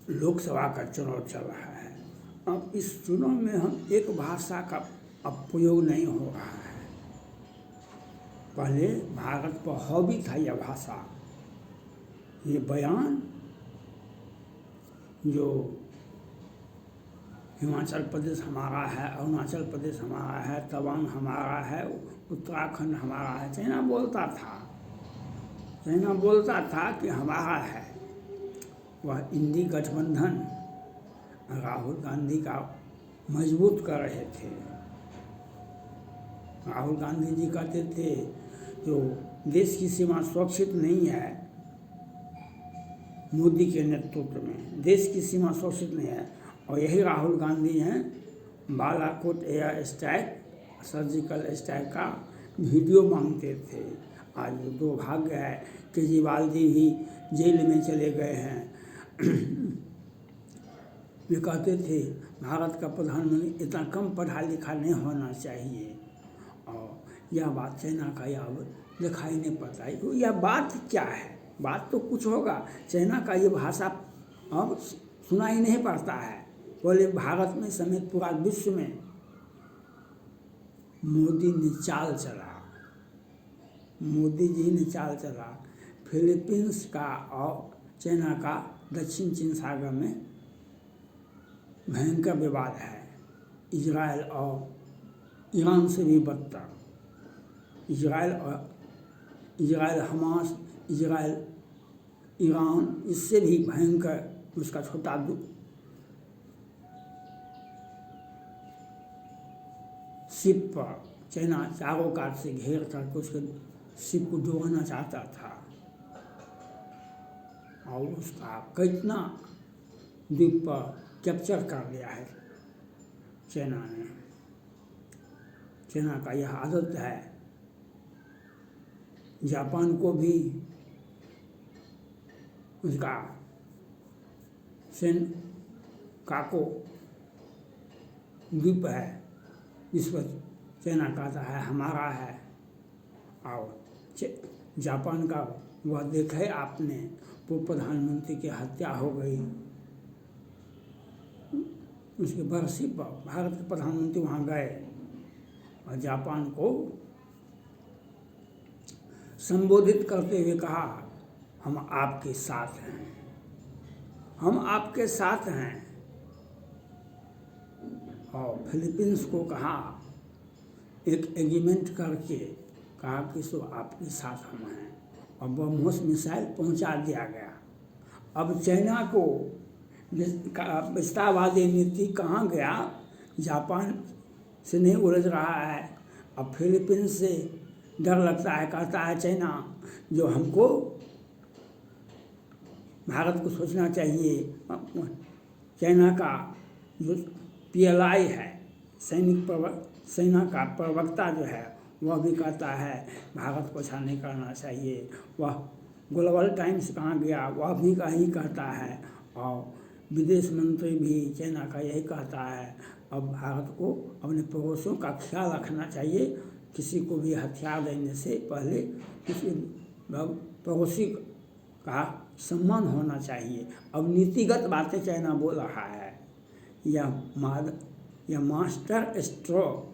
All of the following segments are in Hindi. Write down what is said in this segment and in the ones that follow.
लोकसभा का चुनाव चल रहा है। अब इस चुनाव में हम एक भाषा का प्रयोग नहीं हो रहा है। पहले भारत पर हावी था यह भाषा, ये बयान जो हिमाचल प्रदेश हमारा है, अरुणाचल प्रदेश हमारा है, तवांग हमारा है, उत्तराखंड हमारा है, चाइना बोलता था कि हमारा है। वह इंडी गठबंधन राहुल गांधी का मजबूत कर रहे थे। राहुल गांधी जी कहते थे जो देश की सीमा सुरक्षित नहीं है, मोदी के नेतृत्व में देश की सीमा सुरक्षित नहीं है, और यही राहुल गांधी हैं Balakot air strike, surgical strike का वीडियो मांगते थे। आज वो दो भाग गया है, केजरीवाल जी भी जेल में चले गए हैं। वे कहते थे भारत का प्रधानमंत्री इतना कम पढ़ा लिखा नहीं होना चाहिए, और यह बात चाइना का यह दिखाई नहीं पड़ता है। तो यह बात क्या है? बात तो कुछ होगा। चाइना का ये भाषा अब सुना ही नहीं पड़ता है। बोले भारत में समेत पूरा विश्व में मोदी ने चाल चला, मोदी जी ने चाल चला। फिलीपींस का और चाइना का दक्षिण चीन सागर में भयंकर विवाद है। इजराइल और ईरान से भी बदतर, इजराइल हमास, इजराइल ईरान, इससे भी भयंकर उसका छोटा शिप पर चाइना चारों कार से घेर करके उसके शिप को डुबाना चाहता था, और उसका कितना द्वीप पर कैप्चर कर लिया है चाइना ने। चाइना का यह आदत है। जापान को भी उसका सेनकाकू द्वीप है, जिस पर चाइना कहता है हमारा है। और जापान का वह देखा है आपने, पूर्व प्रधानमंत्री की हत्या हो गई, उसके बरसी पर भारत के प्रधानमंत्री वहाँ गए और जापान को संबोधित करते हुए कहा हम आपके साथ हैं, हम आपके साथ हैं। और फिलीपींस को कहा, एक एग्रीमेंट करके कहा कि सो आपके साथ हम हैं, और ब्रह्मोस मिसाइल पहुंचा दिया गया। अब चाइना को विस्तारवादी नीति कहाँ गया, जापान से नहीं उलझ रहा है, अब फिलीपींस से डर लगता है। कहता है चाइना जो हमको भारत को सोचना चाहिए। चाइना का जो PLI है, सेना का प्रवक्ता जो है, वह भी कहता है भारत को अच्छा नहीं करना चाहिए। वह ग्लोबल टाइम्स कहाँ गया, वह भी यही कहता है, और विदेश मंत्री भी चाइना का यही कहता है। अब भारत को अपने पड़ोसियों का ख्याल रखना चाहिए, किसी को भी हथियार देने से पहले किसी पड़ोसी का सम्मान होना चाहिए। अब नीतिगत बातें चाइना बोल रहा है। यह मास्टर स्ट्रोक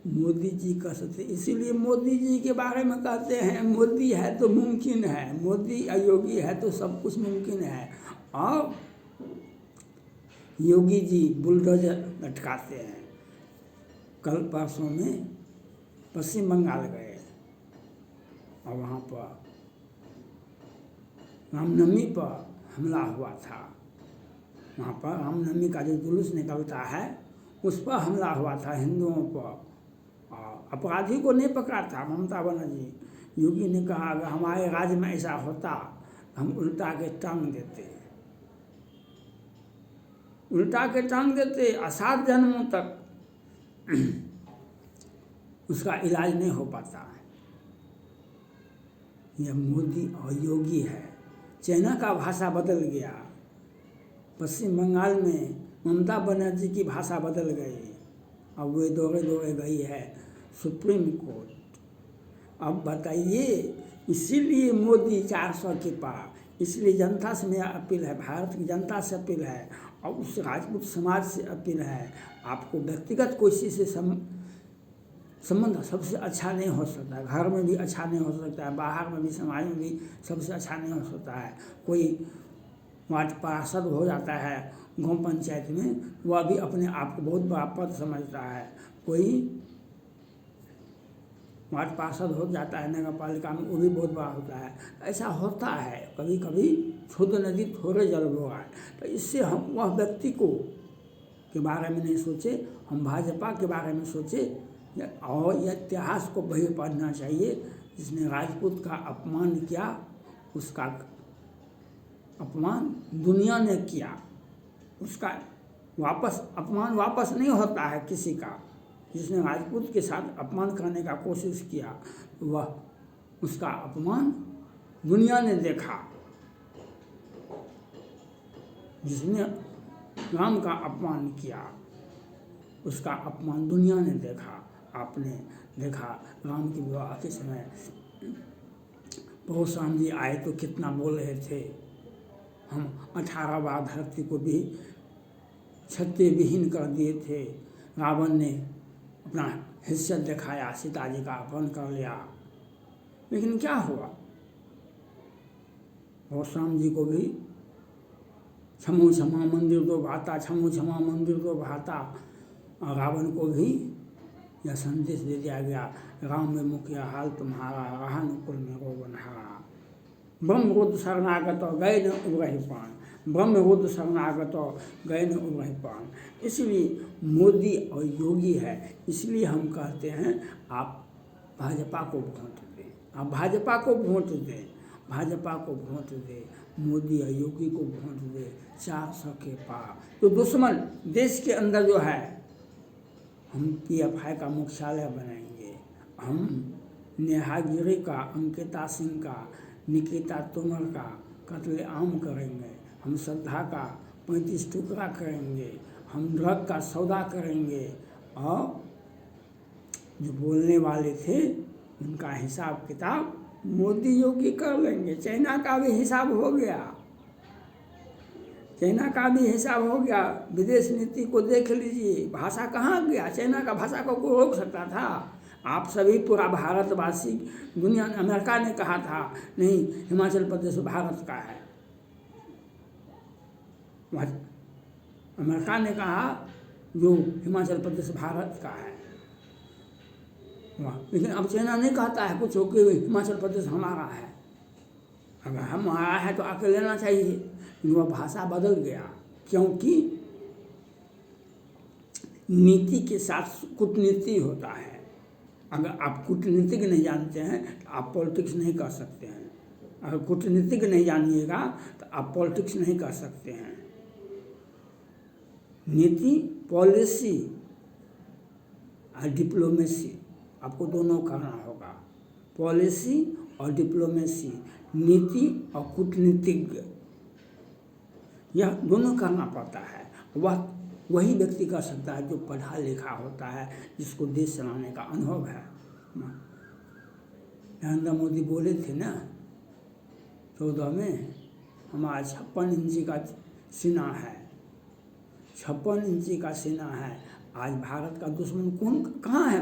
मोदी जी कर सकते, इसीलिए मोदी जी के बारे में कहते हैं मोदी है तो मुमकिन है, मोदी योगी है तो सब कुछ मुमकिन है। और योगी जी बुलडोजर लटकाते हैं। कल परसों में पश्चिम बंगाल गए और वहाँ पर रामनवमी पर हमला हुआ था। वहाँ पर रामनवमी का जो जुलूस निकलता है उस पर हमला हुआ था हिंदुओं पर, और अपराधी को नहीं पकड़ा था ममता बनर्जी। योगी ने कहा अगर हमारे राज्य में ऐसा होता हम उल्टा के टांग देते, उल्टा के टांग देते, 7 जन्मों तक उसका इलाज नहीं हो पाता। यह मोदी और योगी है। चाइना का भाषा बदल गया, पश्चिम बंगाल में ममता बनर्जी की भाषा बदल गई, अब वे दौड़े दौड़े गई है सुप्रीम कोर्ट। अब बताइए, इसीलिए मोदी 400 के पार, इसलिए जनता से मेरा अपील है, भारत की जनता से अपील है और उस राजपूत समाज से अपील है, आपको व्यक्तिगत कोई से संबंध सबसे अच्छा नहीं हो सकता है, घर में भी अच्छा नहीं हो सकता है, बाहर में भी, समाज में भी सबसे अच्छा नहीं हो सकता है। कोई वार्ड पार्षद हो जाता है गांव पंचायत में, वह भी अपने आप को बहुत बड़ा पद समझता है। कोई वार्ड पार्षद हो जाता है नगर पालिका में, वो भी बहुत बड़ा होता है। ऐसा होता है कभी कभी, छोटे नदी थोड़े जल हुआ है। तो इससे हम वह व्यक्ति को के बारे में नहीं सोचे, हम भाजपा के बारे में सोचे और यह इतिहास को वही पढ़ना चाहिए जिसने राजपूत का अपमान किया, उसका अपमान दुनिया ने किया, उसका अपमान वापस नहीं होता है किसी का। जिसने राजपूत के साथ अपमान करने का कोशिश किया, वह उसका अपमान दुनिया ने देखा। जिसने राम का अपमान किया, उसका अपमान दुनिया ने देखा। आपने देखा राम के विवाह के समय परशुराम जी आए तो कितना बोल रहे थे, हम 18 बार धरती को भी छत्ते विहीन कर दिए थे। रावण ने अपना हिस्सा दिखाया, सीता जी का अपहरण कर लिया, लेकिन क्या हुआ? परशुराम जी को भी छमो छमा मंदिर दो भाता, छमो छमा मंदिर दो भाता। और रावण को भी यह संदेश दे दिया गया, राम में मुखिया हाल तुम्हारा, रहा नुकुल में रोवन हारा। ब्रह्म रुद्र शरणागत गए न उबरहि प्राण, ब्रह्म रुद्र शरणागत गए न उबरहि प्राण। इसलिए मोदी और योगी है, इसलिए हम कहते हैं आप भाजपा को वोट दें, आप भाजपा को वोट दें, भाजपा को वोट दें, मोदी और योगी को वोट दें। 400 के पार तो दुश्मन देश के अंदर जो है, हम PFI का मुख्यालय बनाएंगे, हम नेहा गिरी का, अंकिता सिंह का, निकिता तोमर का कत्लेआम करेंगे, हम श्रद्धा का 35 टुकड़ा करेंगे, हम ड्रग का सौदा करेंगे और जो बोलने वाले थे उनका हिसाब किताब मोदी योगी कर लेंगे। चाइना का भी हिसाब हो गया, चाइना का भी हिसाब हो गया। विदेश नीति को देख लीजिए, भाषा कहाँ गया? चाइना का भाषा को कोई रोक सकता था? आप सभी पूरा भारतवासी, दुनिया ने, अमेरिका ने कहा था नहीं हिमाचल प्रदेश भारत का है, अमेरिका ने कहा जो हिमाचल प्रदेश भारत का है, लेकिन अब चाइना नहीं कहता है कुछ कि हिमाचल प्रदेश हमारा है। अगर हमारा है तो आके लेना चाहिए। वह भाषा बदल गया, क्योंकि नीति के साथ कूटनीति होता है। अगर आप कूटनीतिक नहीं जानते हैं तो आप पॉलिटिक्स नहीं कर सकते हैं। अगर कूटनीतिक नहीं जानिएगा तो आप पॉलिटिक्स नहीं कर सकते हैं। नीति, पॉलिसी और डिप्लोमेसी, आपको दोनों करना होगा। पॉलिसी और डिप्लोमेसी, नीति और कूटनीतिज्ञ, यह दोनों करना पड़ता है। वही व्यक्ति कर सकता है जो पढ़ा लिखा होता है, जिसको देश चलाने का अनुभव है। नरेंद्र मोदी बोले थे ना 14 में, हमारा 56 इंची का सीना है, 56 इंची का सीना है। आज भारत का दुश्मन कौन कहाँ है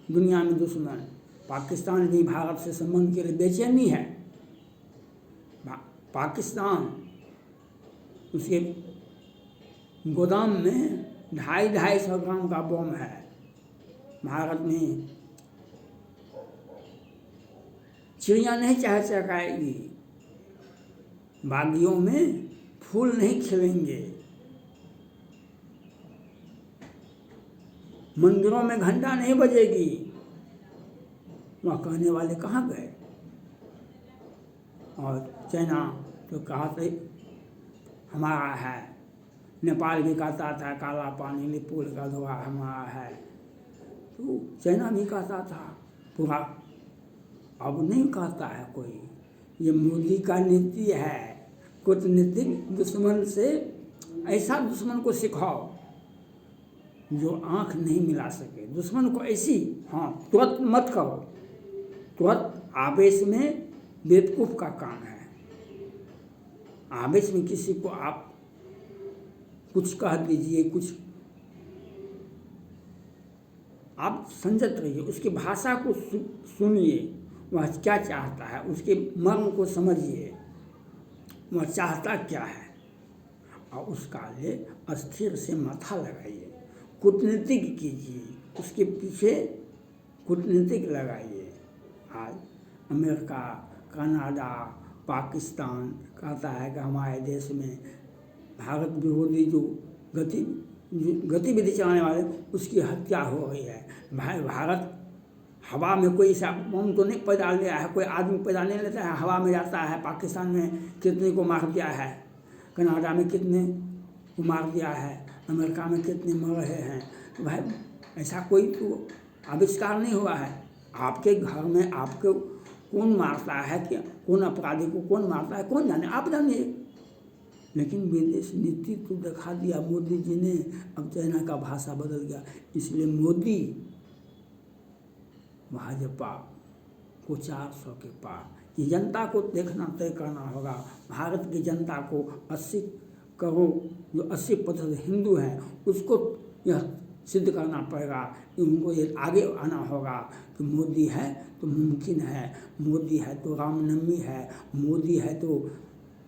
दुनिया में? दुश्मन पाकिस्तान भी भारत से संबंध के लिए बेचैनी है। पाकिस्तान, उसके गोदाम में 250-250 ग्राम का बम है। भारत में चिड़िया नहीं चहचहाएगी, बागियों में फूल नहीं खिलेंगे, मंदिरों में घंटा नहीं बजेगी। वह कहने वाले कहाँ गए? और चाइना तो कहा था हमारा है, नेपाल भी कहता था काला पानी लिपुल का धोआ हमारा है, तो चाइना भी कहता था पूरा। अब नहीं कहता है कोई। ये मोदी का नीति है, कूटनीतिक दुश्मन से ऐसा दुश्मन को सिखाओ जो आंख नहीं मिला सके। दुश्मन को ऐसी, हाँ तुरंत मत करो, तुरंत आवेश में बेवकूफ़ का काम है। आवेश में किसी को आप कुछ कह दीजिए, कुछ आप संयत रहिए, उसकी भाषा को सुनिए, वह क्या चाहता है, उसके मर्म को समझिए, वह चाहता क्या है, और उसका लिए अस्थिर से माथा लगाइए, कूटनीतिक कीजिए, उसके पीछे कूटनीतिक लगाइए। आज अमेरिका, कनाडा, पाकिस्तान कहता है कि हमारे देश में भारत विरोधी जो गतिविधि चलाने वाले उसकी हत्या हो गई है। भाई भारत हवा में कोई ऐसा बम तो नहीं पैदा लिया है, कोई आदमी पैदा नहीं लेता है, हवा में जाता है। पाकिस्तान में कितने को मार दिया है, कनाडा में कितने को मार दिया है, अमेरिका में कितने मर रहे हैं। तो भाई ऐसा कोई तो आविष्कार नहीं हुआ है। आपके घर में आपको कौन मारता है, कि कौन अपराधी को कौन मारता है, कौन जाने, आप जानिए। लेकिन विदेश नीति तो दिखा दिया मोदी जी ने। अब चाइना का भाषा बदल गया, इसलिए मोदी भाजपा को 400 के पार। ये जनता को देखना तय करना होगा। भारत की जनता को 80 करोड़ जो 80% हिंदू हैं उसको यह सिद्ध करना पड़ेगा कि उनको ये आगे आना होगा कि मोदी है तो मुमकिन है, मोदी है तो रामनवमी है, मोदी है तो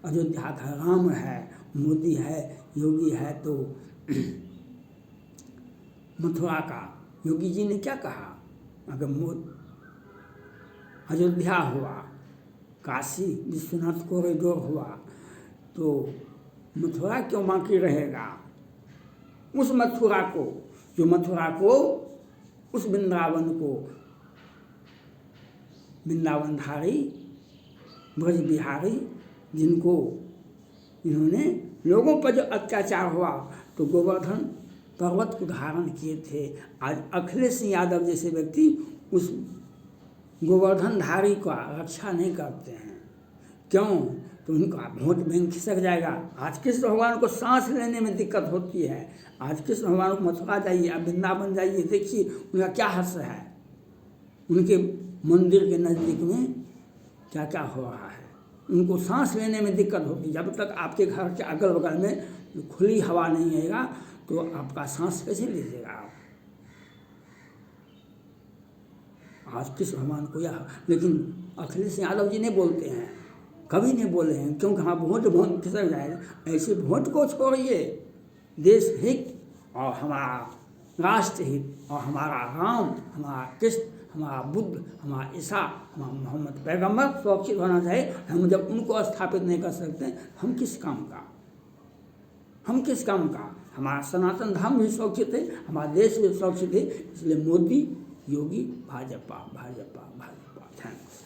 अयोध्या का राम है, मोदी है, योगी है तो मथुरा का। योगी जी ने क्या कहा, अगर अयोध्या हुआ, काशी विश्वनाथ कॉरिडोर हुआ तो मथुरा क्यों बाकी रहेगा। उस मथुरा को, जो मथुरा को, उस वृंदावन को, वृंदावनधारी ब्रज बिहारी जिनको इन्होंने लोगों पर जो अत्याचार हुआ तो गोवर्धन पर्वत को धारण किए थे। आज अखिलेश यादव जैसे व्यक्ति उस गोवर्धनधारी का रक्षा नहीं करते हैं। क्यों? तो उनका वोट बैंक खिसक जाएगा। आज कृष्ण भगवान को सांस लेने में दिक्कत होती है। आज कृष्ण भगवान को मथुरा जाइए, आप वृंदावन जाइए, देखिए उनका क्या हर्ष है, उनके मंदिर के नज़दीक में क्या क्या हो रहा है। उनको सांस लेने में दिक्कत होती है। जब तक आपके घर के अगल बगल में खुली हवा नहीं आएगा तो आपका सांस कैसे लीजिएगा आप। आज कृष्ण भगवान को यह, लेकिन अखिलेश यादव जी नहीं बोलते हैं, कभी नहीं बोले हैं, क्योंकि हाँ वोट खिसक जाएगा। ऐसे वोट को छोड़िए, देश हित और हमारा राष्ट्र हित और हमारा राम, हमारा कृष्ण, हमारा बुद्ध, हमारा ईसा, हमारा मोहम्मद पैगंबर सुरक्षित होना चाहिए। हम जब उनको स्थापित नहीं कर सकते हम किस काम का, हम किस काम का। हमारा सनातन धर्म भी सुरक्षित है, हमारा देश भी सुरक्षित है। इसलिए मोदी, योगी, भाजपा, भाजपा, भाजपा। थैंक्स।